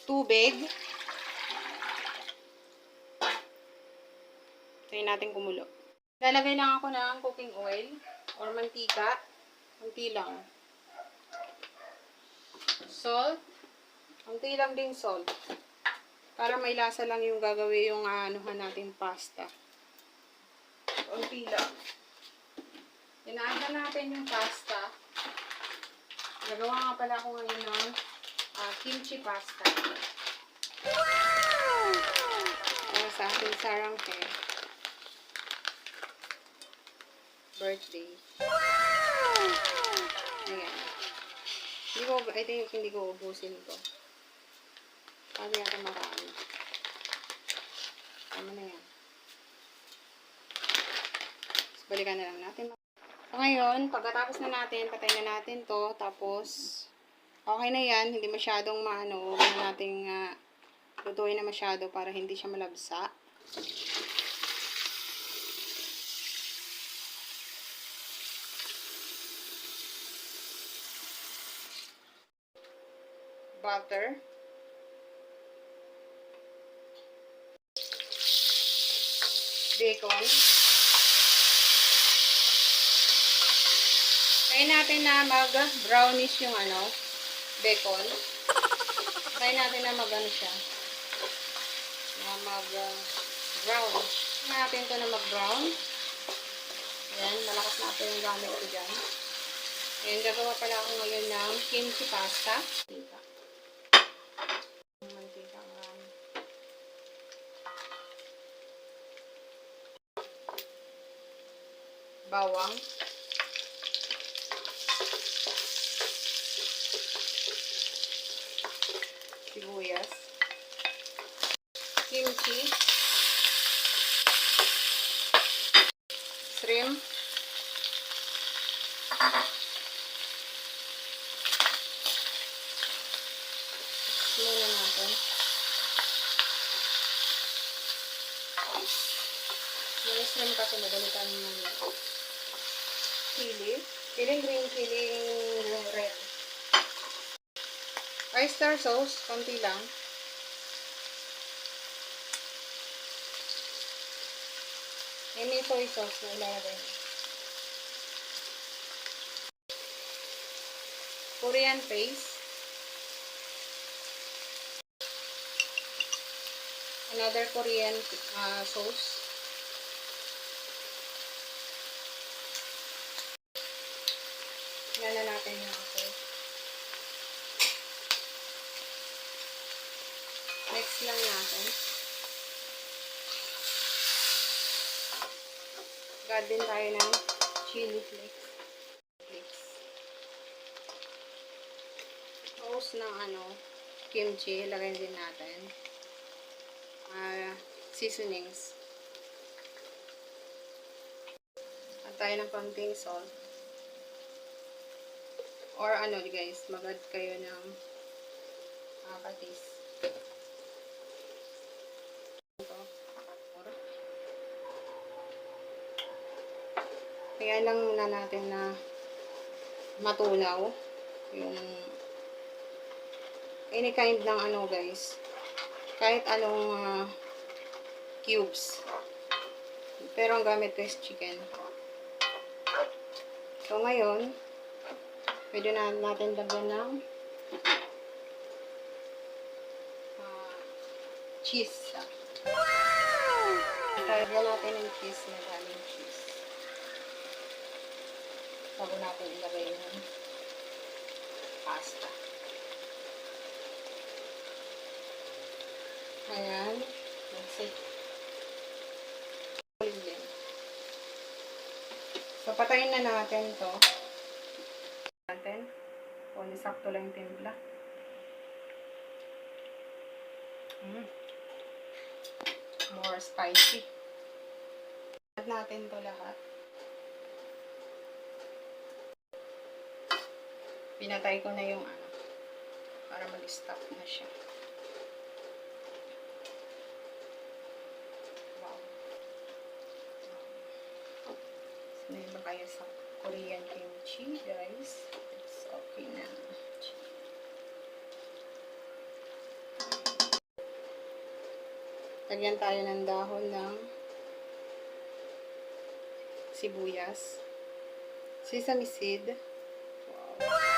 tubig. Tayo natin kumulo. Lalagay lang ako ng cooking oil or mantika. Kunti lang. Salt. Kunti lang din salt. Para may lasa lang yung gagawin yung anuhan natin pasta. Kunti lang. Inaanda natin yung pasta. Gagawa nga pala ako ngayon ng kimchi pasta. Wow! Para sa ating sarangke. Birthday. Wow! Ayan. Hindi ko ubusin ito. Sabi natin marami. Tama na yan. Tapos balikan na lang natin. So, ngayon, pagkatapos na natin, patay na natin to. Tapos, okay na yan. Hindi masyadong maano. Huwag na nating lutuin na masyado para hindi siya malabsa. Butter. Bacon. Try natin na mag-brownish yung bacon. Try natin na mag-ano siya. Na mag-brown. Try natin to na mag-brown. Yan, malakas na ito yung gamit ko dyan. Ayan, gagawa pala ako ngayon ng kimchi pasta. Mantika nga. Bawang. Sibuyas. Kimchi. Shrimp. Muna natin. Yung shrimp kasi madalitan mo. Chili. Chili green, chili red. Oyster sauce, konti lang. May soy sauce na ilalagay. Korean paste. Another Korean sauce. Yan na natin yung ako. Mix lang natin. Agad din tayo ng chili flakes. Sauce ng kimchi. Lagyan din natin. Seasonings. At tayo ng konting salt. Or guys, mag-add kayo ng patis. Kaya lang muna natin na matunaw yung any kind ng guys. Kahit anong cubes. Pero ang gamit ko is chicken. So ngayon, pwede na natin dagdagan ng cheese. Wow! Lagyan natin ng cheese na galing cheese. Bago natin ilagay yung pasta. Ayan. That's it. So, patayin na natin to. Sakto lang yung timpla. More spicy. Add natin to lahat. Pinatay ko na yung para mag-stop na siya. Wow. So, na ba kayo sa Korean kimchi, guys? It's okay na. Lagyan tayo ng dahon ng sibuyas. Sesame seed. Wow.